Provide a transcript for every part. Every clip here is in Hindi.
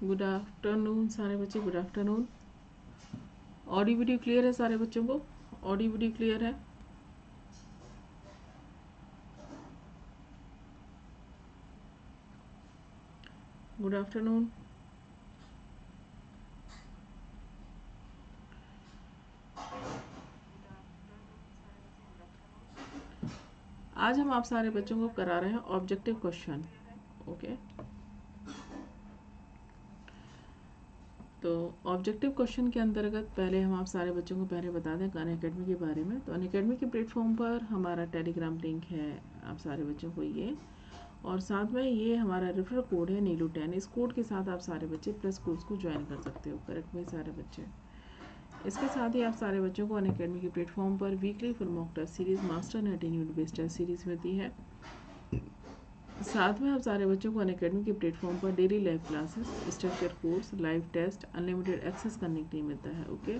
गुड आफ्टरनून सारे बच्चे, good afternoon. Audio video clear है सारे बच्चों को? ऑडियो वीडियो क्लियर है? Good afternoon. आज हम आप सारे बच्चों को करा रहे हैं ऑब्जेक्टिव क्वेश्चन। ओके, तो ऑब्जेक्टिव क्वेश्चन के अंतर्गत पहले हम आप सारे बच्चों को पहले बता दें अनअकैडमी के बारे में। तो अनअकैडमी के प्लेटफॉर्म पर हमारा टेलीग्राम लिंक है आप सारे बच्चों को ये, और साथ में ये हमारा रेफरल कोड है नीलू 10। इस कोड के साथ आप सारे बच्चे प्लस कोर्स को ज्वाइन कर सकते हो। करेक्ट में सारे बच्चे? इसके साथ ही आप सारे बच्चों को अनअकैडमी के प्लेटफॉर्म पर weekly full mock test series, master NET unit based test series मिलती है। साथ में आप सारे बच्चों को अनअकैडमी के प्लेटफॉर्म पर daily live classes, structure course, live test, unlimited access करने के लिए मिलता है। ओके,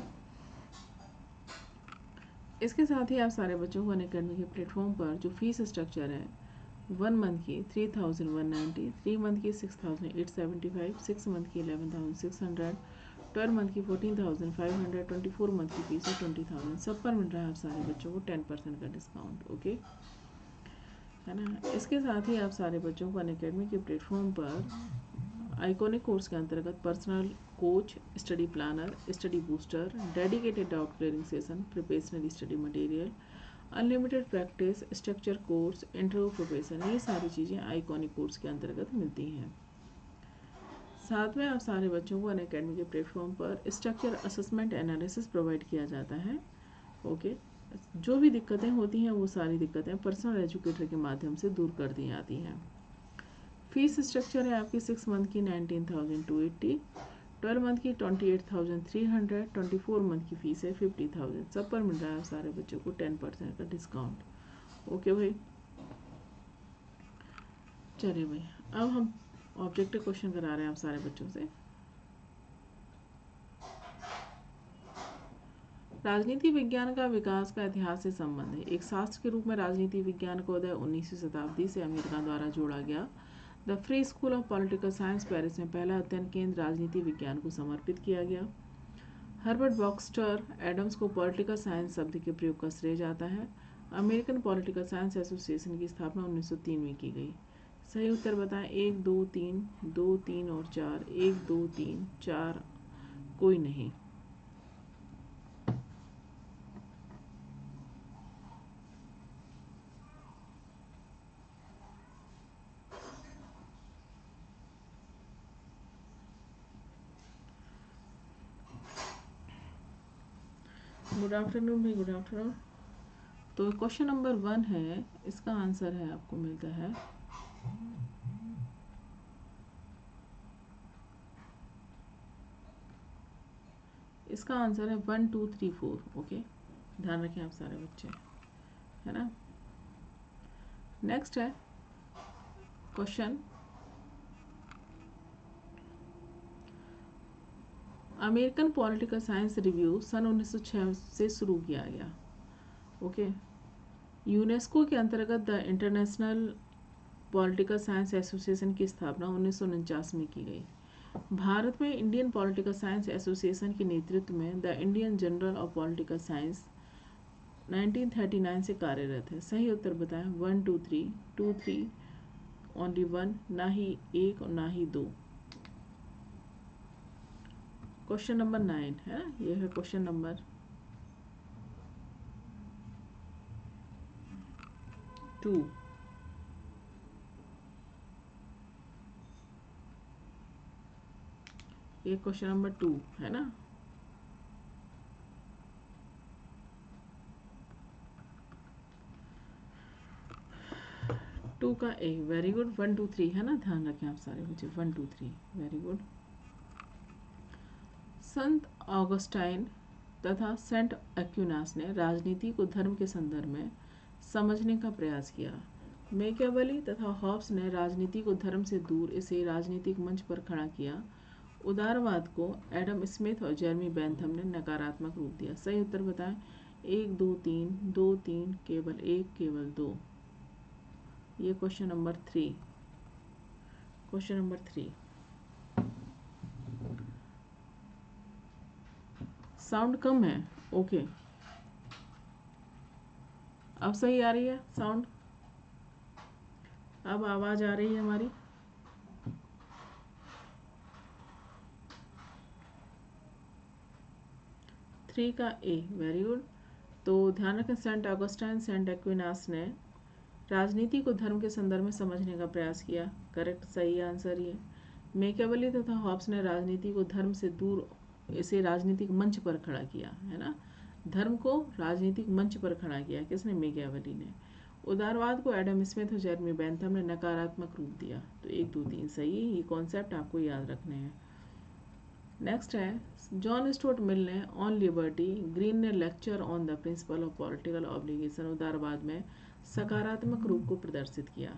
इसके साथ ही आप सारे बच्चों को अनअकैडमी के प्लेटफॉर्म पर जो फीस स्ट्रक्चर है, 1 मंथ की 3,190, 3 मंथ की 6,875, 6 मंथ की 11,600, 12 मंथ की 14,500, 24 मंथ की फीस है 20,000। सब पर मिल रहा है आप सारे बच्चों को 10% का डिस्काउंट। ओके, है ना। इसके साथ ही आप सारे बच्चों को अनअकैडमी के प्लेटफॉर्म पर आइकॉनिक कोर्स के अंतर्गत personal coach, study planner, study booster, dedicated doubt clearing session, professional study material, unlimited practice, structure course, interview profession, ये सारी चीज़ें आइकॉनिक कोर्स के अंतर्गत मिलती हैं। साथ में आप सारे बच्चों को अनअकैडमी के प्लेटफॉर्म पर स्ट्रक्चर असेसमेंट एनालिसिस प्रोवाइड किया जाता है। ओके, जो भी दिक्कतें होती हैं वो सारी दिक्कतें पर्सनल एजुकेटर के माध्यम से दूर कर दी जाती हैं। फीस स्ट्रक्चर है आपकी 6 मंथ की 19,280, 12 मंथ की 28,300, 24 मंथ की फीस है 50,000। सब पर मिल रहा है सारे बच्चों को 10% का डिस्काउंट। ओके भाई, चलिए भाई, अब हम ऑब्जेक्टिव क्वेश्चन करा रहे हैं आप सारे बच्चों से। राजनीति विज्ञान का विकास का इतिहास से संबंध है। एक शास्त्र के रूप में राजनीति विज्ञान को उदय 19वीं शताब्दी से अमेरिका द्वारा जोड़ा गया। The free school of political science Paris में पहला अध्ययन केंद्र राजनीति विज्ञान को समर्पित किया गया। हर्बर्ट बॉक्स्टर एडम्स को पॉलिटिकल साइंस शब्द के प्रयोग का श्रेय जाता है। अमेरिकन पॉलिटिकल साइंस एसोसिएशन की स्थापना 1903 में की गई। सही उत्तर बताएं। 1, 2, 3, 2, 3 और 4, 1, 2, 3, 4, कोई नहीं। गुड आफ्टरनून भाई, गुड आफ्टरनून। तो क्वेश्चन नंबर 1 है, इसका आंसर है आपको मिलता है इसका आंसर है 1, 2, 3, 4। ओके, ध्यान रखें आप सारे बच्चे, है ना। नेक्स्ट है question, American political science review सन 1906 से शुरू किया गया। ओके, यूनेस्को के अंतर्गत the international political science association की स्थापना 1949 में की गई। भारत में इंडियन पॉलिटिकल साइंस एसोसिएशन के नेतृत्व में the Indian journal of political science 1939 से कार्यरत है। सही उत्तर बताएं। 1, 2, 3, 2, 3, ओनली 1, ना ही 1 और ना ही 2। क्वेश्चन नंबर 9 है ना, ये है क्वेश्चन नंबर 2। ये क्वेश्चन नंबर 2 है ना। टू का ए, वेरी गुड। 1, 2, 3 है ना, ध्यान रखें आप सारे बच्चे। 1, 2, 3, वेरी गुड। संत ऑगस्टाइन तथा सेंट एक्विनास ने राजनीति को धर्म के संदर्भ में समझने का प्रयास किया। मैकियावेली तथा हॉब्स ने राजनीति को धर्म से दूर इसे राजनीतिक मंच पर खड़ा किया। उदारवाद को एडम स्मिथ और जेरमी बेंथम ने नकारात्मक रूप दिया। सही उत्तर बताएं। 1, 2, 3, 2, 3, केवल 1, केवल 2। ये question number 3। Question number 3, sound कम है। ओके, अब सही आ रही है साउंड, अब आवाज आ रही है हमारी। थ्री का ए, वेरी गुड। तो ध्यान रखें, सेंट ऑगस्टाइन सेंट एक्विनास ने राजनीति को धर्म के संदर्भ में समझने का प्रयास किया। करेक्ट, सही आंसर ये। मेकियावेली तथा हॉब्स ने राजनीति को धर्म से दूर, इसे राजनीतिक मंच पर खड़ा किया, है ना। धर्म को राजनीतिक मंच पर खड़ा किया किसने? मेकियावेली ने। उदारवाद को एडम स्मिथ और जेरमी बेंथम ने नकारात्मक रूप दिया। तो 1 2 3 सही, ये कॉन्सेप्ट आपको याद रखने हैं। नेक्स्ट है जॉन स्टुअर्ट मिल ने ऑन लिबर्टी, ग्रीन ने lecture on the principle of political obligation, उदारवाद में सकारात्मक रूप को प्रदर्शित किया।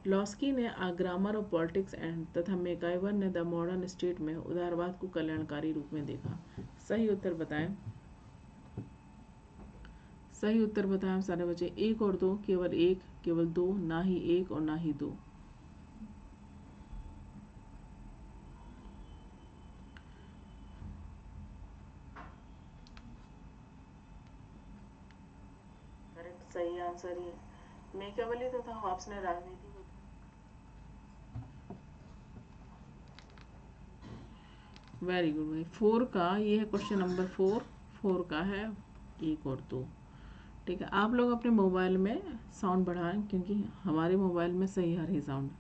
लॉस्की ने a grammar of politics and तथा मेकाइवर ने द मॉडर्न स्टेट में उदारवाद को कल्याणकारी रूप में देखा। सही उत्तर बताएं, सही उत्तर बताएं हम सारे बच्चे। 1 और 2, केवल 1, केवल 2, ना ही 1 और ना ही 2। करेक्ट, सही आंसर ये। मेकियावेली तथा हॉब्स ने राजनीति को, वेरी गुड भाई। 4 का ये है क्वेश्चन नंबर 4, 4 का है 1 और 2। ठीक है, आप लोग अपने मोबाइल में साउंड बढ़ाएं क्योंकि हमारे मोबाइल में सही आ रही साउंड।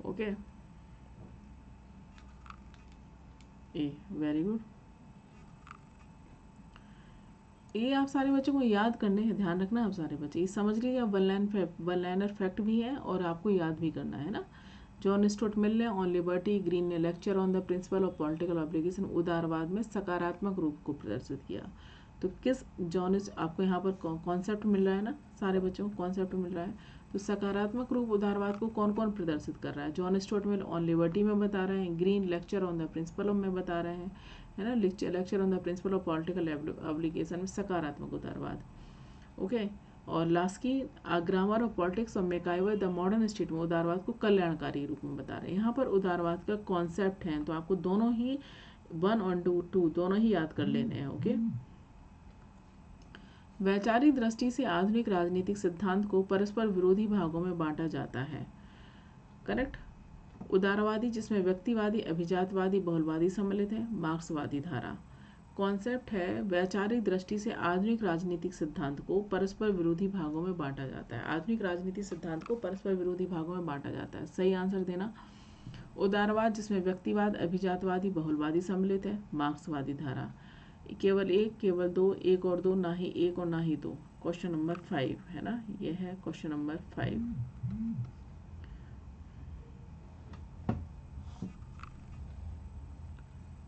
ओके, ए, वेरी गुड। ये आप सारे बच्चों को याद करने हैं, ध्यान रखना आप सारे बच्चे, ये समझ लीजिए वन लाइनर फैक्ट भी है और आपको याद भी करना है ना। जॉन स्टुअर्ट मिल ने ऑन लिबर्टी, ग्रीन ने lecture on the principle of political obligation, उदारवाद में सकारात्मक रूप को प्रदर्शित किया। तो किस आपको यहाँ पर कॉन्सेप्ट मिल रहा है ना सारे बच्चों को, कॉन्सेप्ट मिल रहा है। तो सकारात्मक रूप उदारवाद को कौन कौन प्रदर्शित कर रहा है? John Stuart Mill on Liberty में बता रहे हैं, Green lecture on the principle में बता रहे हैं, है ना। Lecture on the principle of political obligation में सकारात्मक उदारवाद। ओके, और लास्की ग्रामर ऑफ पॉलिटिक्स और मेकाइवर द मॉडर्न स्टेट में उदारवाद को कल्याणकारी रूप में बता रहे हैं। यहाँ पर उदारवाद का कॉन्सेप्ट है, तो आपको दोनों ही 1 और 2 दोनों ही याद कर लेने हैं। ओके, वैचारिक दृष्टि से आधुनिक राजनीतिक सिद्धांत को परस्पर विरोधी भागों में बांटा जाता है। करेक्ट, उदारवादी जिसमें व्यक्तिवादी, अभिजातवादी, बहुलवादी सम्मिलित है, मार्क्सवादी धारा। कॉन्सेप्ट है वैचारिक दृष्टि से आधुनिक राजनीतिक सिद्धांत को परस्पर विरोधी भागों में बांटा जाता है। आधुनिक राजनीतिक सिद्धांत को परस्पर विरोधी भागों में बांटा जाता है, सही आंसर देना। उदारवाद जिसमें व्यक्तिवाद, अभिजातवादी, बहुलवादी सम्मिलित है, मार्क्सवादी धारा। केवल 1, केवल 2, 1 और 2, ना ही 1 और ना ही 2। क्वेश्चन नंबर 5 है ना, ये है क्वेश्चन नंबर 5।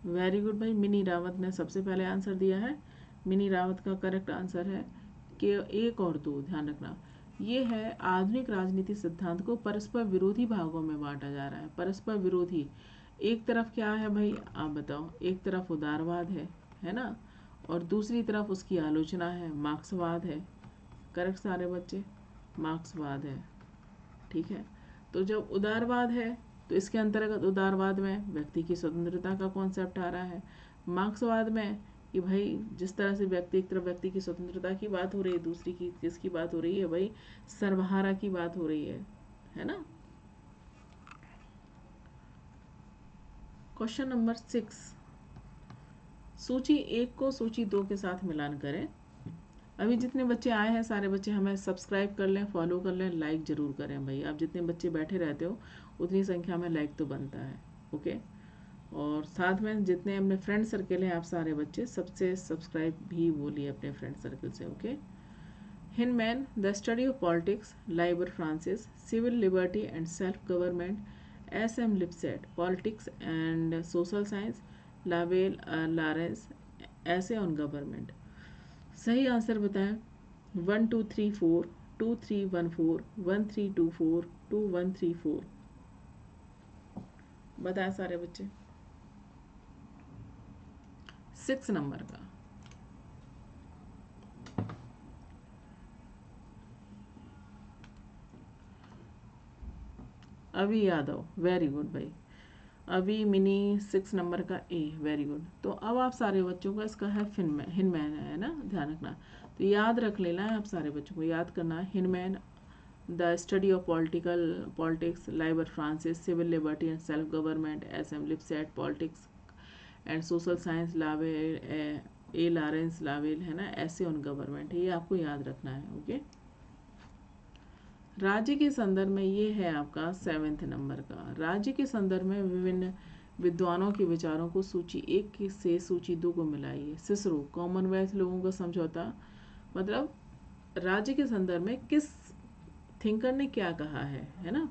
वेरी गुड भाई, मिनी रावत ने सबसे पहले आंसर दिया है। मिनी रावत का करेक्ट आंसर है कि 1 और 2। ध्यान रखना, ये है आधुनिक राजनीति सिद्धांत को परस्पर विरोधी भागों में बांटा जा रहा है। परस्पर विरोधी, एक तरफ क्या है भाई आप बताओ? एक तरफ उदारवाद है ना, और दूसरी तरफ उसकी आलोचना है, मार्क्सवाद है। करेक्ट सारे बच्चे, मार्क्सवाद है। ठीक है, तो जब उदारवाद है तो इसके अंतर्गत उदारवाद में व्यक्ति की स्वतंत्रता का कॉन्सेप्ट आ रहा है। मार्क्सवाद में कि भाई जिस तरह से व्यक्ति, एक तरफ व्यक्ति की स्वतंत्रता की बात हो रही है, दूसरी की किसकी बात हो रही है भाई? सर्वहारा की बात हो रही है ना। क्वेश्चन नंबर 6, सूची 1 को सूची 2 के साथ मिलान करें। अभी जितने बच्चे आए हैं सारे बच्चे हमें सब्सक्राइब कर लें, फॉलो कर लें, लाइक ज़रूर करें भाई। आप जितने बच्चे बैठे रहते हो उतनी संख्या में लाइक तो बनता है। ओके, और साथ में जितने अपने फ्रेंड सर्कल हैं आप सारे बच्चे, सबसे सब्सक्राइब भी बोलिए अपने फ्रेंड सर्कल से। Okay, Hinman the study of politics, Lieber Francis civil liberty and self government, SM Lipset politics and social science, Lowell Lawrence essays on government. सही आंसर बताएं। 1 2 3 4, 2 3 1 4, 1 3 2 4, 2 1 3 4। बताएं सारे बच्चे। 6 नंबर का अभी याद आओ, वेरी गुड भाई। अभी मिनी 6 नंबर का ए, वेरी गुड। तो अब आप सारे बच्चों का इसका है हिनमैन है ना, ध्यान रखना। तो याद रख लेना है, आप सारे बच्चों को याद करना है Hinman, the study of politics, Lieber Francis, civil liberty and self government, S M Lipset, politics and social science, Lowell A Lawrence लावेल है ना, ऐसे ऑन गवर्नमेंट है, ये आपको याद रखना है। ओके, राज्य के संदर्भ में ये है आपका 7th नंबर का। राज्य के संदर्भ में विभिन्न विद्वानों के विचारों को सूची 1 से सूची 2 को मिलाइए। सिसरो, कॉमनवेल्थ लोगों का समझौता, मतलब राज्य के संदर्भ में किस थिंकर ने क्या कहा है ना।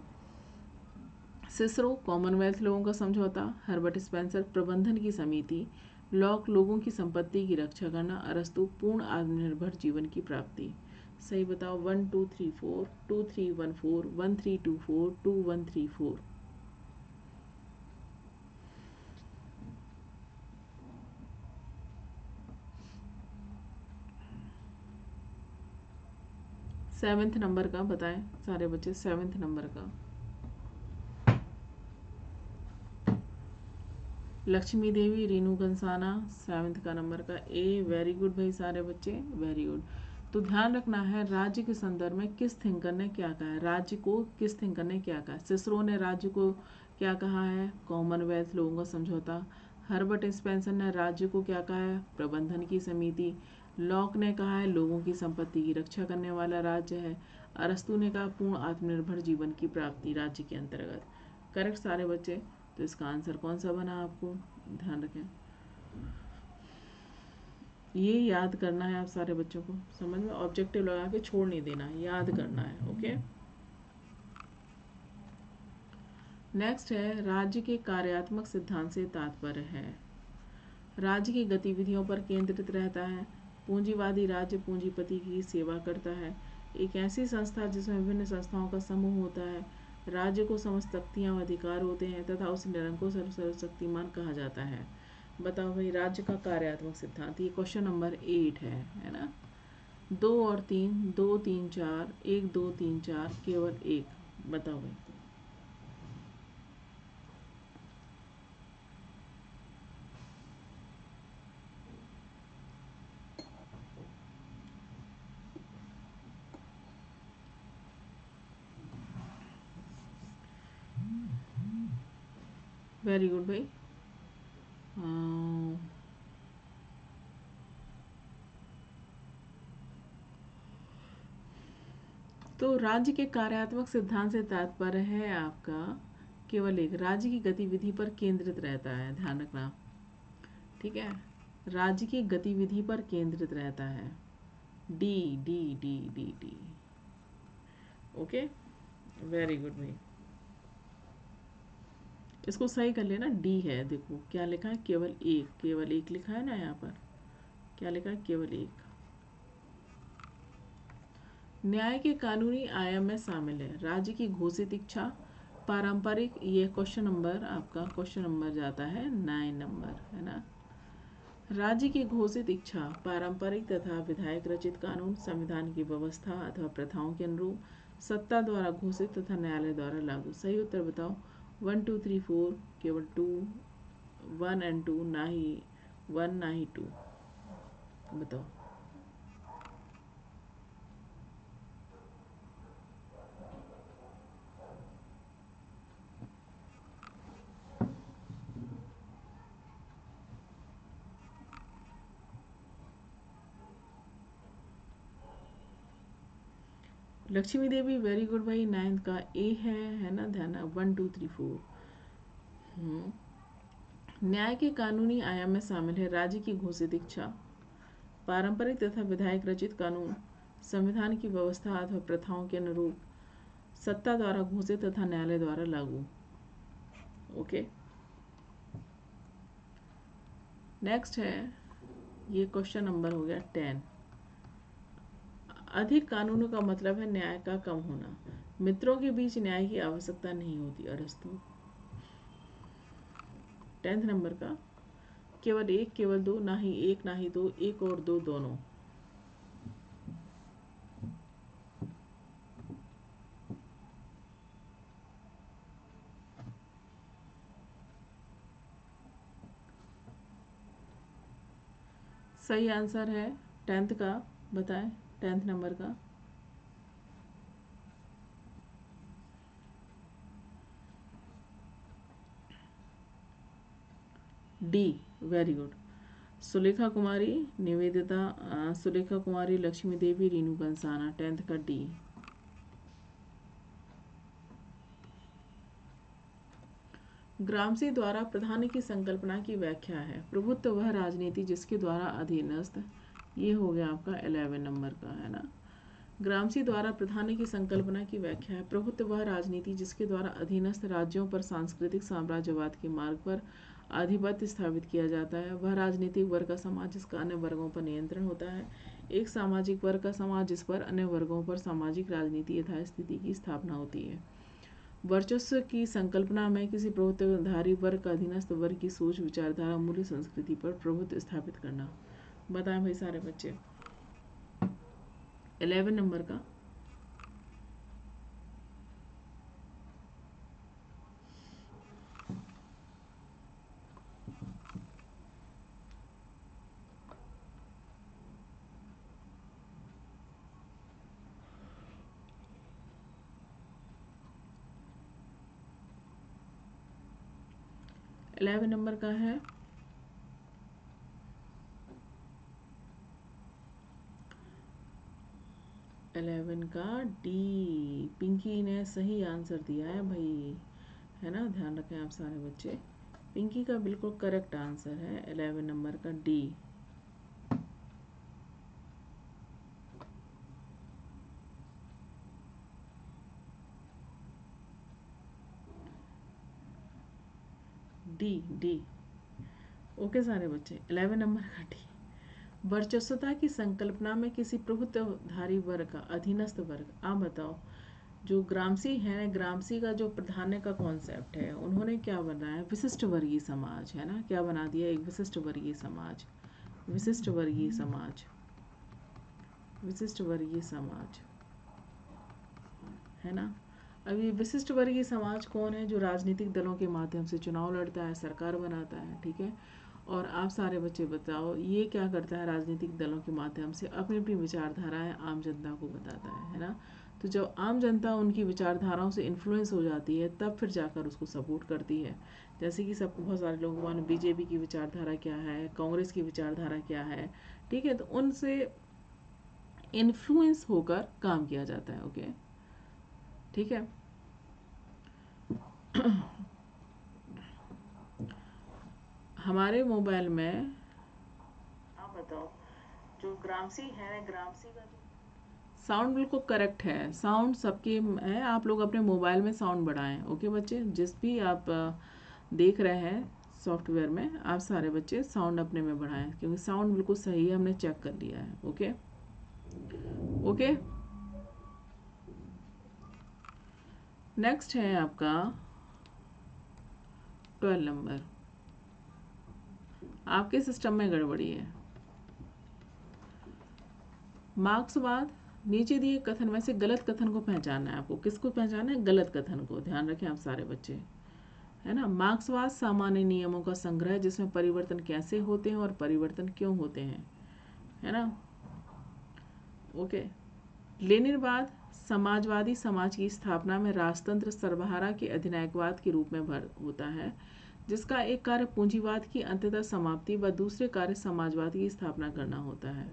सिसरो, कॉमनवेल्थ लोगों का समझौता। हर्बर्ट स्पेंसर, प्रबंधन की समिति। लॉक, लोगों की संपत्ति की रक्षा करना। अरस्तु, पूर्ण आत्मनिर्भर जीवन की प्राप्ति। सही बताओ। 1 2 3 4, 2 3 1 4, 1 3 2 4, 2 1 3 4। सेवेंथ नंबर का बताएं सारे बच्चे, 7th नंबर का। लक्ष्मी देवी, रीनू कंसाना, 7th का नंबर का ए, वेरी गुड भाई सारे बच्चे, वेरी गुड। तो ध्यान रखना है राज्य के संदर्भ में किस थिंकर ने क्या कहा है, राज्य को किस थिंकर ने क्या कहा है। सिसरो ने राज्य को क्या कहा है, कॉमनवेल्थ लोगों का समझौता। हर्बर्ट स्पेंसर ने राज्य को क्या कहा है, प्रबंधन की समिति। लॉक ने कहा है लोगों की संपत्ति की रक्षा करने वाला राज्य है। अरस्तु ने कहा पूर्ण आत्मनिर्भर जीवन की प्राप्ति राज्य के अंतर्गत। करेक्ट सारे बच्चे। तो इसका आंसर कौन सा बना आपको ध्यान रखें, ये याद करना है आप सारे बच्चों को, समझ में, ऑब्जेक्टिव लगा के छोड़ नहीं देना, याद करना है। ओके, नेक्स्ट है राज्य के कार्यात्मक सिद्धांत से तात्पर्य है। राज्य की गतिविधियों पर केंद्रित रहता है। पूंजीवादी राज्य पूंजीपति की सेवा करता है। एक ऐसी संस्था जिसमें विभिन्न संस्थाओं का समूह होता है। राज्य को समस्त शक्तियां व अधिकार होते हैं तथा उसे निरंकुश और सर्वशक्तिमान कहा जाता है। बताओ भाई राज्य का कार्यात्मक सिद्धांत, ये क्वेश्चन नंबर 8 है ना। 2 और 3, 2 3 4, 1 2 3 4, केवल एक। बताओ भाई। वेरी गुड भाई। तो राज्य के कार्यात्मक सिद्धांत से तात्पर्य है आपका केवल एक, राज्य की गतिविधि पर केंद्रित रहता है, ध्यान रखना। ठीक है, राज्य की गतिविधि पर केंद्रित रहता है। D D D D D. Okay, very good भाई। इसको सही कर लेना, डी है। देखो क्या लिखा है, केवल एक, केवल एक लिखा है ना यहाँ पर, क्या लिखा है, केवल एक। न्याय के कानूनी आयाम में शामिल है राज्य की घोषित इच्छा, पारंपरिक, ये क्वेश्चन नंबर आपका, क्वेश्चन नंबर जाता है 9 नंबर है ना। राज्य की घोषित इच्छा, पारंपरिक तथा विधायक रचित कानून, संविधान की व्यवस्था अथवा प्रथाओं के अनुरूप, सत्ता द्वारा घोषित तथा न्यायालय द्वारा लागू। सही उत्तर बताओ। 1 2 3 4, केवल 2, 1 एंड 2, ना ही 1 ना ही 2। बताओ। लक्ष्मी देवी, वेरी गुड भाई, 9th का ए है ना, ध्यान। 1 2 3 4। न्याय के कानूनी आयाम में शामिल है राज्य की घोषित इच्छा, पारंपरिक तथा विधायक रचित कानून, संविधान की व्यवस्था अथवा प्रथाओं के अनुरूप, सत्ता द्वारा घोषित तथा न्यायालय द्वारा लागू। ओके, नेक्स्ट है, ये क्वेश्चन नंबर हो गया 10। अधिक कानूनों का मतलब है न्याय का कम होना। मित्रों के बीच न्याय की आवश्यकता नहीं होती, अरस्तु। 10th नंबर का, केवल एक, केवल दो, ना ही एक ना ही दो, एक और दो दोनों। सही आंसर है 10th का, बताएं 10th नंबर का। D, very good. Sulekha Kumari, Nivedita, Sulekha Kumari, Lakshmi Devi, Rinu Kansana, 10th का डी। ग्रामसी द्वारा प्रधानी की संकल्पना की व्याख्या है। प्रभुत्व वह राजनीति जिसके द्वारा अधीनस्थ, ये हो गया आपका 11 नंबर का, है ना। ग्रामसी द्वारा प्रधानी की संकल्पना की व्याख्या है। प्रभुत्व वह राजनीति जिसके द्वारा अधीनस्थ राज्यों पर सांस्कृतिक साम्राज्यवाद के मार्ग पर आधिपत्य स्थापित किया जाता है। वह राजनीतिक वर्ग का समाज जिसका अन्य वर्गों पर नियंत्रण होता है। एक सामाजिक वर्ग का समाज जिस पर अन्य वर्गों पर सामाजिक राजनीति यथास्थिति की स्थापना होती है। वर्चस्व की संकल्पना में किसी प्रभुत्वधारी वर्ग का अधीनस्थ वर्ग की सोच, विचारधारा, मूल्य, संस्कृति पर प्रभुत्व स्थापित करना। बताएं भाई सारे बच्चे। 11 नंबर का।11 नंबर का है 11 का डी। पिंकी ने सही आंसर दिया है भाई, है ना। ध्यान रखें आप सारे बच्चे, पिंकी का बिल्कुल करेक्ट आंसर है 11 नंबर का डी। D D. ओके सारे बच्चे, 11 नंबर का डी। वर्चस्वता की संकल्पना में किसी प्रभुत्वधारी वर्ग का अधीनस्थ वर्ग। आप बताओ, जो ग्रामसी है, ग्रामसी का जो प्राधान्य का कॉन्सेप्ट है, उन्होंने क्या बनाया, विशिष्ट वर्गीय समाज, है ना। क्या बना दिया, एक विशिष्ट वर्गीय समाज, विशिष्ट वर्गीय समाज, विशिष्ट वर्गीय समाज, है ना। अब ये विशिष्ट वर्गीय समाज कौन है, जो राजनीतिक दलों के माध्यम से चुनाव लड़ता है, सरकार बनाता है, ठीक है। और आप सारे बच्चे बताओ, ये क्या करता है, राजनीतिक दलों के माध्यम से अपनी अपनी विचारधाराएं आम जनता को बताता है ना। तो जब आम जनता उनकी विचारधाराओं से इन्फ्लुएंस हो जाती है, तब फिर जाकर उसको सपोर्ट करती है। जैसे कि सबको बहुत सारे लोगों को मालूम बीजेपी की विचारधारा क्या है, कांग्रेस की विचारधारा क्या है, ठीक है। तो उनसे इन्फ्लुएंस होकर काम किया जाता है, ओके, ठीक है। हमारे मोबाइल में, आप बताओ, जो ग्रामसी है, ग्रामसी का जो साउंड बिल्कुल करेक्ट है, साउंड सबके है। आप लोग अपने मोबाइल में साउंड बढ़ाएं, ओके बच्चे। जिस भी आप देख रहे हैं सॉफ्टवेयर में, आप सारे बच्चे साउंड अपने में बढ़ाएं, क्योंकि साउंड बिल्कुल सही है, हमने चेक कर लिया है, ओके ओके। नेक्स्ट है आपका 12 नंबर। आपके सिस्टम में गड़बड़ी है। मार्क्सवाद, नीचे दिए कथन में से गलत कथन को पहचानना है आपको। किसको पहचानना है, गलत कथन को। ध्यान रखें आप सारे बच्चे, है ना। मार्क्सवाद सामान्य नियमों का संग्रह है जिसमें परिवर्तन कैसे होते हैं और परिवर्तन क्यों होते हैं, है ना, ओके। लेनिनवाद समाजवादी समाज की स्थापना में राजतंत्र सर्वहारा के अधिनायकवाद के रूप में होता है, जिसका एक कार्य पूंजीवाद की अंततः समाप्ति व दूसरे कार्य समाजवाद की स्थापना करना होता है।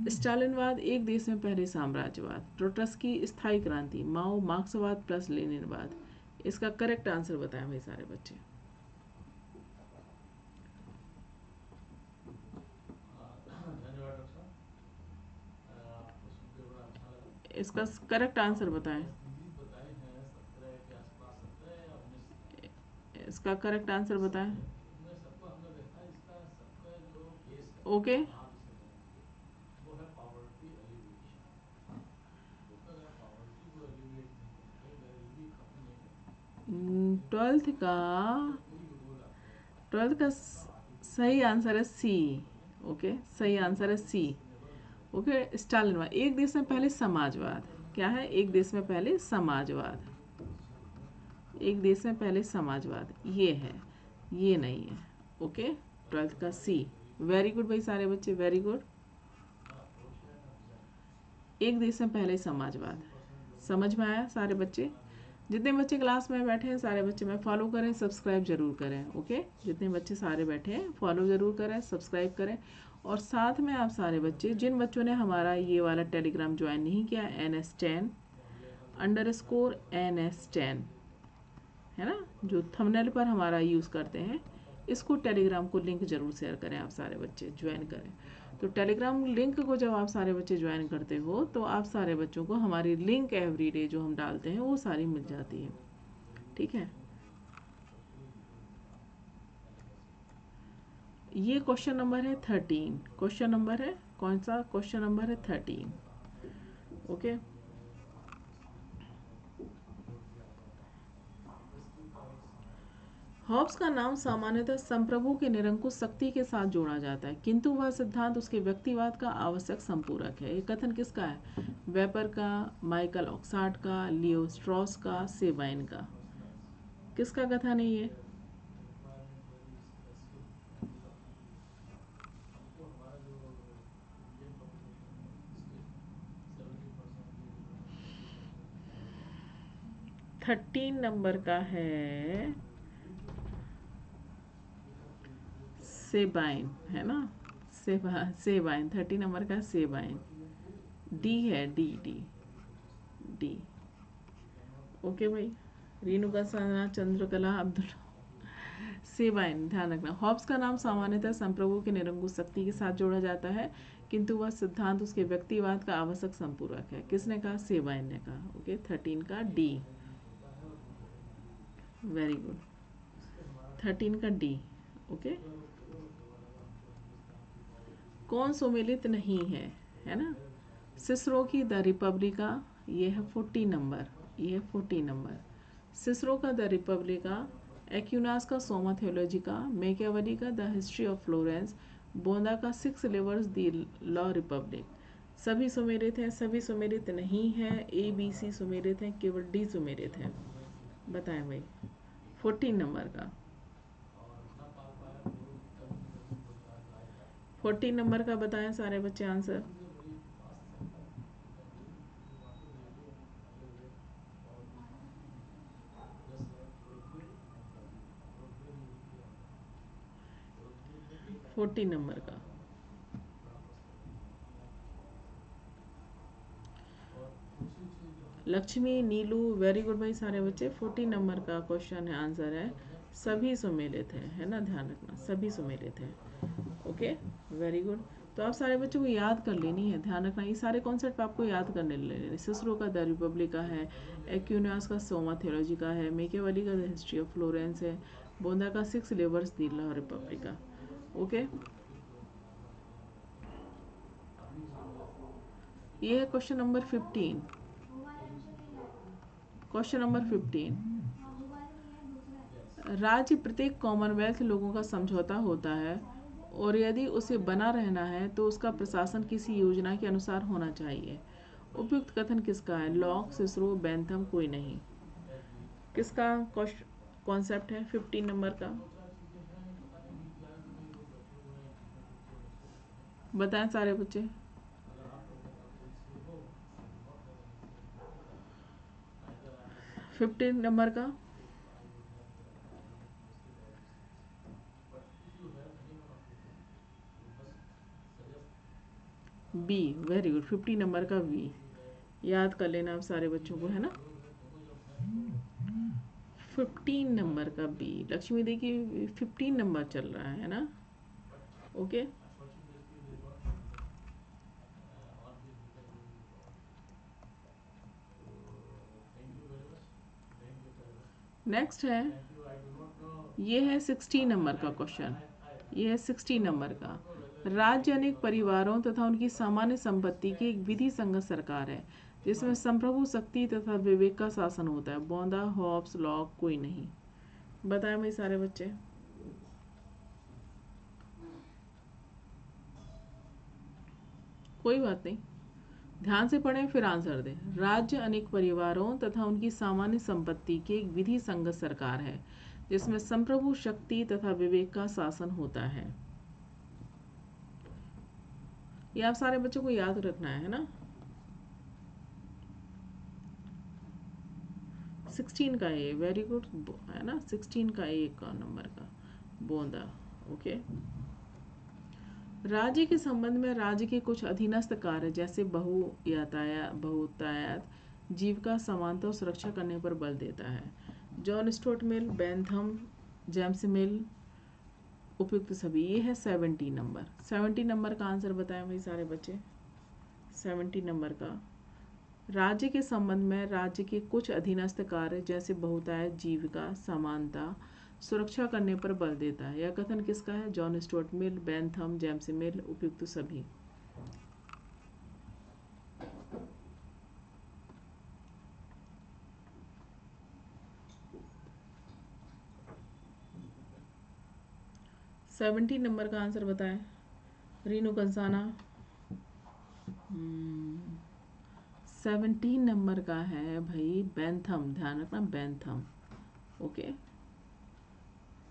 स्टालिनवाद एक देश में पहले साम्राज्यवाद। ट्रोट्स्की स्थायी क्रांति। माओ मार्क्सवाद प्लस लेनिनवाद। इसका करेक्ट आंसर बताएं भाई सारे बच्चे। इसका करेक्ट आंसर बताएं। इसका करेक्ट आंसर बताएं। ओके, 12th का, 12th का सही आंसर है सी, ओके। सही आंसर है सी, ओके। स्टालिनवाद एक देश में पहले समाजवाद। क्या है, एक देश में पहले समाजवाद, एक देश में पहले समाजवाद, ये है, ये नहीं है, ओके। 12th का सी। वेरी गुड भाई सारे बच्चे, वेरी गुड। एक देश में पहले समाजवाद, समझ में आया सारे बच्चे? जितने बच्चे क्लास में बैठे हैं सारे बच्चे में फॉलो करें, सब्सक्राइब जरूर करें। ओके, जितने बच्चे सारे बैठे हैं फॉलो जरूर करें, सब्सक्राइब करें। और साथ में आप सारे बच्चे, जिन बच्चों ने हमारा ये वाला टेलीग्राम ज्वाइन नहीं किया, NS10_NS10 है ना, जो थंबनेल पर हमारा यूज़ करते हैं, इसको टेलीग्राम को लिंक जरूर शेयर करें, आप सारे बच्चे ज्वाइन करें। तो टेलीग्राम लिंक को जब आप सारे बच्चे ज्वाइन करते हो तो आप सारे बच्चों को हमारी लिंक एवरीडे जो हम डालते हैं वो सारी मिल जाती है। ठीक है, ये क्वेश्चन नंबर है 13। क्वेश्चन नंबर है कौन सा? क्वेश्चन नंबर है 13। ओके, हॉब्स का नाम सामान्यतः संप्रभु के निरंकुश शक्ति के साथ जोड़ा जाता है, किंतु वह सिद्धांत उसके व्यक्तिवाद का आवश्यक संपूरक है। ये कथन किसका है? वेपर का, माइकल ऑक्सार्ट का, लियो स्ट्रॉस का, सेबाइन का? किसका कथन है ये? थर्टीन नंबर का है सेबाइन, है ना, सेबाइन 13 नंबर का सेबाइन। डी है, डी डी डी। ओके भाई, रेणुका साना, चंद्रकला, अब्दुल सेबाइन, ध्यान रखना। हॉब्स का नाम सामान्यतः संप्रभु के निरंकुश शक्ति के साथ जोड़ा जाता है, किंतु वह सिद्धांत उसके व्यक्तिवाद का आवश्यक संपूरक है। किसने कहा? सेबाइन ने कहा। ओके, 13 का डी, वेरी गुड, 13 का डी। ओके, कौन सुमेलित नहीं है ना? सिसरो की द रिपब्लिका, ये है 14 नंबर, ये है 14 नंबर। सिसरो का द रिपब्लिका, एक्यूनास का सोमा थियोलॉजिका, मेकियावेली का द हिस्ट्री ऑफ फ्लोरेंस, बोंदा का 6 लिवर्स द लॉ रिपब्लिक। सभी सुमेलित हैं? सभी सुमेलित नहीं है। ABC सुमेलित हैं, केवल D सुमेलित है। बताएं भाई, 14 नंबर का, 14 नंबर का बताएं सारे बच्चे आंसर। फोर्टीन नंबर का, लक्ष्मी, नीलू, वेरी गुड भाई सारे बच्चे। 14 नंबर का क्वेश्चन है, आंसर है सभी सुमेलित है ना, ध्यान रखना सभी सुमेलित है। Okay, very good. तो आप सारे बच्चों को याद कर लेनी है, ध्यान रखना ये सारे कॉन्सेप्ट आपको याद करने लेने। सिसरो का द रिपब्लिक का है, एक्यूनास का सोमा थियोलॉजी का है, मेकियावेली का द हिस्ट्री ऑफ फ्लोरेंस है, बोंदा का 6 लिवर्स द लॉ रिपब्लिक का। ओके, ये है क्वेश्चन नंबर 15। क्वेश्चन नंबर 15, राज्य प्रत्येक कॉमनवेल्थ लोगों का समझौता होता है और यदि उसे बना रहना है तो उसका प्रशासन किसी योजना के अनुसार होना चाहिए। उपयुक्त कथन किसका है? लॉक, सिसरो, बेंथम, कोई नहीं। किसका कॉन्सेप्ट है 15 नंबर का? बताएं सारे बच्चे। 15 नंबर का बी, वेरी गुड, 50 नंबर का बी। याद कर लेना आप सारे बच्चों को, है ना। 15 नंबर का बी। लक्ष्मी देखिए 15 नंबर चल रहा है ना। ओके, नेक्स्ट है, ये है 16 नंबर का क्वेश्चन। ये है 16 नंबर का। राज्य अनेक परिवारों तथा उनकी सामान्य संपत्ति की एक विधि संगत सरकार है जिसमें संप्रभु शक्ति तथा विवेक का शासन होता है। बोंदा, हॉब्स, लॉक, कोई नहीं। बताएं भाई सारे बच्चे। कोई बात नहीं, ध्यान से पढ़ें फिर आंसर दें। राज्य अनेक परिवारों तथा उनकी सामान्य संपत्ति की एक विधि संगत सरकार है जिसमें संप्रभु शक्ति तथा विवेक का शासन होता है। ये आप सारे बच्चों को याद रखना है ना। 16 का ए, वेरी गुड, है ना, 16 का ए का नंबर का बोंदा। ओके। राज्य के संबंध में राज्य के कुछ अधीनस्थ कार्य जैसे बहुतायत जीविका समानता और सुरक्षा करने पर बल देता है। जॉन स्टुअर्ट मिल, बेंथम, जेम्स मिल, उपयुक्त सभी। ये है 70 नंबर। 70 नंबर का आंसर बताएं भाई सारे बच्चे। 70 नंबर का, राज्य के संबंध में राज्य के कुछ अधीनस्थ कार्य जैसे बहुतायत जीविका समानता सुरक्षा करने पर बल देता है। यह कथन किसका है? जॉन स्टुअर्ट मिल, बेंथम, जेम्स मिल, उपयुक्त सभी। सेवेंटी नंबर का आंसर बताएं रीनू कंसाना। 17 नंबर का है भाई बेंथम, ध्यान रखना बेंथम। ओके,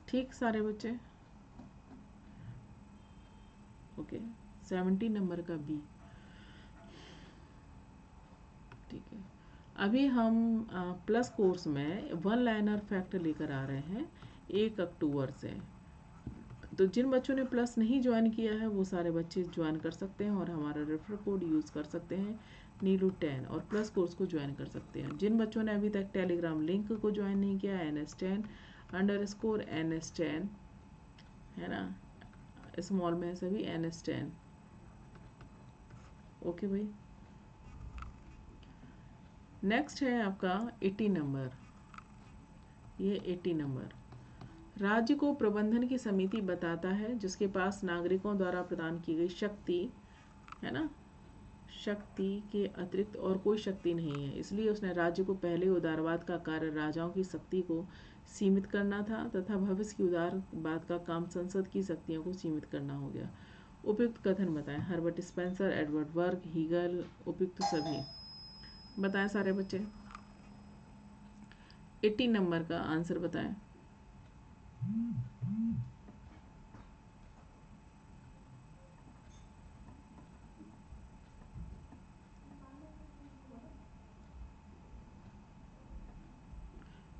ठीक सारे बच्चे। ओके, 70 नंबर का बी। ठीक है, अभी हम प्लस कोर्स में वन लाइनर फैक्ट लेकर आ रहे हैं 1 अक्टूबर से। तो जिन बच्चों ने प्लस नहीं ज्वाइन किया है वो सारे बच्चे ज्वाइन कर सकते हैं और हमारा रेफर कोड यूज़ कर सकते हैं नीलू 10 और प्लस कोर्स को ज्वाइन कर सकते हैं। जिन बच्चों ने अभी तक टेलीग्राम लिंक को ज्वाइन नहीं किया, NS10_NS10, है ना, स्मॉल में सभी NS10। ओके भाई, नेक्स्ट है आपका 80 नंबर। ये 80 नंबर, राज्य को प्रबंधन की समिति बताता है जिसके पास नागरिकों द्वारा प्रदान की गई शक्ति, है ना, शक्ति के अतिरिक्त और कोई शक्ति नहीं है। इसलिए उसने राज्य को पहले उदारवाद का कार्य राजाओं की शक्ति को सीमित करना था तथा भविष्य की उदारवाद का काम संसद की शक्तियों को सीमित करना हो गया। उपयुक्त कथन बताएं। हर्बर्ट स्पेंसर, एडवर्ड वर्ग, हीगल, उपयुक्त सभी। बताएं सारे बच्चे। 80 नंबर का आंसर बताएं।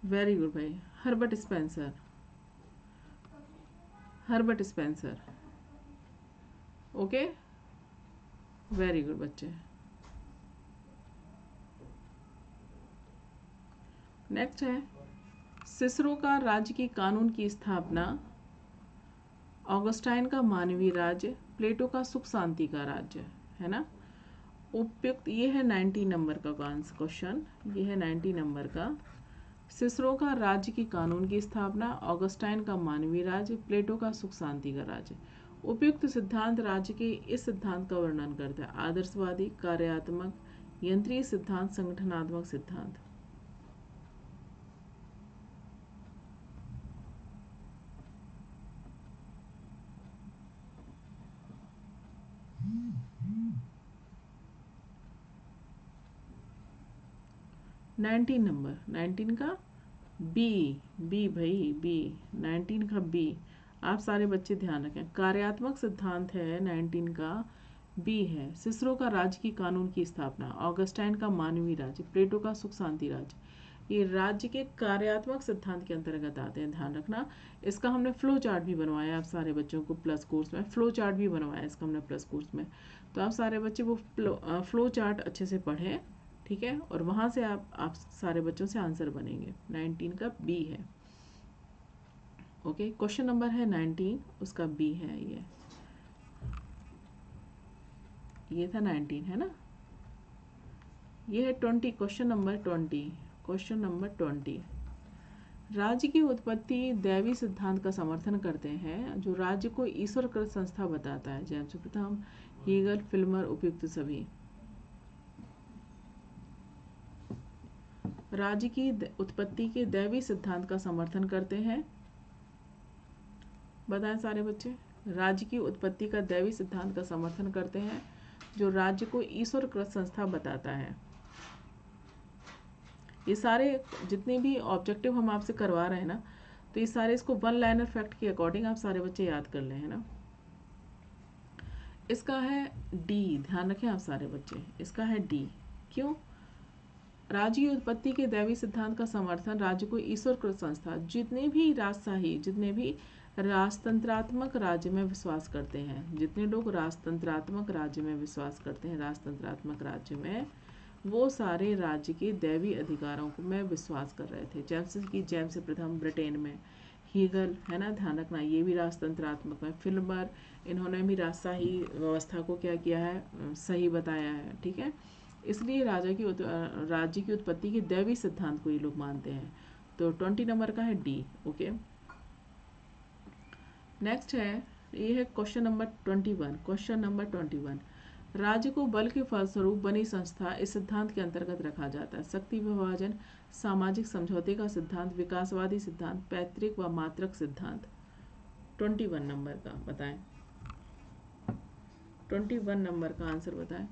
वेरी गुड भाई, Herbert Spencer, Herbert Spencer. Okay, very good बच्चे। नेक्स्ट है सिसरो का राज्य की कानून की स्थापना, ऑगस्टाइन का मानवीय राज्य, प्लेटो का सुख शांति का राज्य, है ना। उपयुक्त, ये है 90 नंबर का क्वेश्चन, ये है 90 नंबर का। सिसरो का राज्य की कानून की स्थापना, ऑगस्टाइन का मानवीय राज्य, प्लेटो का सुख शांति का राज्य। उपयुक्त सिद्धांत राज्य के इस सिद्धांत का वर्णन करता है। आदर्शवादी, कार्यात्मक, यंत्रीय सिद्धांत, संगठनात्मक सिद्धांत। नंबर 19 का बी, बी भाई बी, 19 का बी। आप सारे बच्चे ध्यान रखें, कार्यात्मक सिद्धांत है 19 का बी है। सिसरो का राज्य की कानून की स्थापना, ऑगस्टाइन का मानवीय राज्य, प्लेटो का सुख शांति राज्य, ये राज्य के कार्यात्मक सिद्धांत के अंतर्गत आते हैं, ध्यान रखना। इसका हमने फ्लो चार्ट भी बनवाया आप सारे बच्चों को प्लस कोर्स में, फ्लो चार्ट भी बनवाया इसका हमने प्लस कोर्स में। तो आप सारे बच्चे वो फ्लो चार्ट अच्छे से पढ़ें, ठीक है, और वहाँ से आप सारे बच्चों से आंसर बनेंगे। 19 का बी है। ओके, क्वेश्चन नंबर है 19, उसका बी है ये था 19, है ना। ये है 20, क्वेश्चन नंबर 20। क्वेश्चन नंबर 20, राज्य की उत्पत्ति दैवी सिद्धांत का समर्थन करते हैं जो राज्य को ईश्वरकृत संस्था बताता है। जेम्स प्रथम, हीगल, फिल्मर, उपयुक्त सभी। राज्य की उत्पत्ति के दैवी सिद्धांत का समर्थन करते हैं, बताएं सारे बच्चे। राज्य की उत्पत्ति का दैवी सिद्धांत का समर्थन करते हैं जो राज्य को ईश्वरकृत संस्था बताता है। ये सारे जितने भी ऑब्जेक्टिव हम आपसे करवा रहे हैं ना, तो ये सारे इसको वन लाइनर फैक्ट के अकॉर्डिंग आप सारे बच्चे याद कर लें, है ना। इसका है डी, ध्यान रखें आप सारे बच्चे, इसका है डी। क्यों? राज्य की उत्पत्ति के दैवी सिद्धांत का समर्थन राज्य को ईश्वरकृत संस्था, जितने भी राजशाही, जितने भी राजतंत्रात्मक राज्य में विश्वास करते हैं, जितने लोग राजतंत्रात्मक राज्य में विश्वास करते हैं, राजतंत्रात्मक राज्य में, वो सारे राज्य के दैवी अधिकारों को में विश्वास कर रहे थे। जैसे कि जेम्स प्रथम ब्रिटेन में, हीगल है ना, ध्यान रखना ये भी राजतंत्रात्मक है। फिल्मर, इन्होंने भी राजशाही व्यवस्था को क्या किया है, सही बताया है। ठीक है, इसलिए राज्य की उत्पत्ति के दैवी सिद्धांत को ये लोग मानते हैं। तो 20 नंबर का है डी। ओके, नेक्स्ट है, ये है क्वेश्चन नंबर 21। क्वेश्चन नंबर 21, राज्य को बल के फलस्वरूप बनी संस्था इस सिद्धांत के अंतर्गत रखा जाता है। शक्ति विभाजन, सामाजिक समझौते का सिद्धांत, विकासवादी सिद्धांत, पैतृक व मात्रक सिद्धांत। 21 नंबर का बताएं, 21 नंबर का आंसर बताएं।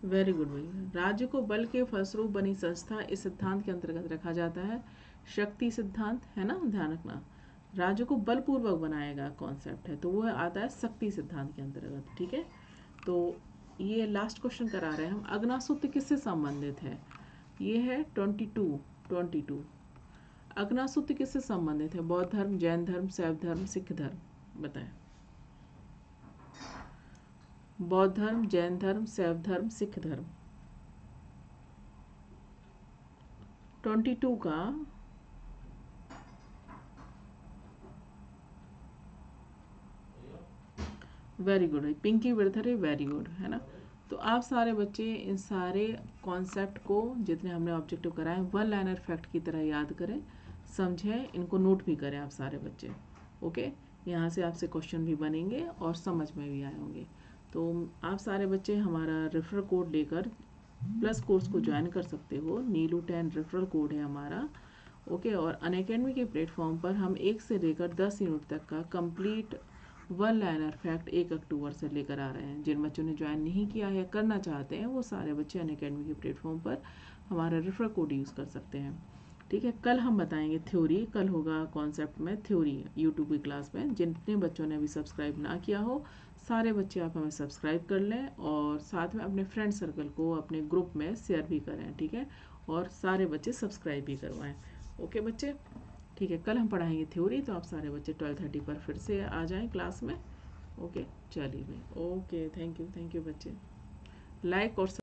वेरी गुड भैया। राज्य को बल के फलस्वरूप बनी संस्था इस सिद्धांत के अंतर्गत रखा जाता है। शक्ति सिद्धांत है ना, ध्यान रखना, राज्य को बलपूर्वक बनाएगा कॉन्सेप्ट है, तो वो आता है शक्ति सिद्धांत के अंतर्गत। ठीक है, तो ये लास्ट क्वेश्चन करा रहे हैं हम। अग्नासूत्र किससे संबंधित है? ये है 22। अग्नासूत्र किससे संबंधित है? बौद्ध धर्म, जैन धर्म, शैव धर्म, सिख धर्म। बताएं। बौद्ध धर्म, जैन धर्म, शैव धर्म, सिख धर्म। 22 का वेरी गुड है, पिंकी विरधरे, वेरी गुड है ना। तो आप सारे बच्चे इन सारे कॉन्सेप्ट को, जितने हमने ऑब्जेक्टिव कराए, वन लाइनर फैक्ट की तरह याद करें, समझें, इनको नोट भी करें आप सारे बच्चे। ओके, यहाँ से आपसे क्वेश्चन भी बनेंगे और समझ में भी आए होंगे। तो आप सारे बच्चे हमारा रेफरल कोड लेकर प्लस कोर्स को ज्वाइन कर सकते हो। नीलू 10 रेफरल कोड है हमारा। ओके, और अनअकैडमी के प्लेटफॉर्म पर हम 1 से लेकर 10 यूनिट तक का कंप्लीट वन लाइनर फैक्ट 1 अक्टूबर से लेकर आ रहे हैं। जिन बच्चों ने ज्वाइन नहीं किया है, करना चाहते हैं, वो सारे बच्चे अनअकैडमी के प्लेटफॉर्म पर हमारा रेफरल कोड यूज़ कर सकते हैं। ठीक है, कल हम बताएंगे थ्योरी, कल होगा कॉन्सेप्ट में थ्योरी यूट्यूब की क्लास में। जितने बच्चों ने अभी सब्सक्राइब ना किया हो, सारे बच्चे आप हमें सब्सक्राइब कर लें और साथ में अपने फ्रेंड सर्कल को अपने ग्रुप में शेयर भी करें। ठीक है, और सारे बच्चे सब्सक्राइब भी करवाएं। ओके बच्चे, ठीक है, कल हम पढ़ाएंगे थ्योरी, तो आप सारे बच्चे 12:30 पर फिर से आ जाएं क्लास में। ओके, चलिए भाई, ओके, थैंक यू बच्चे। लाइक और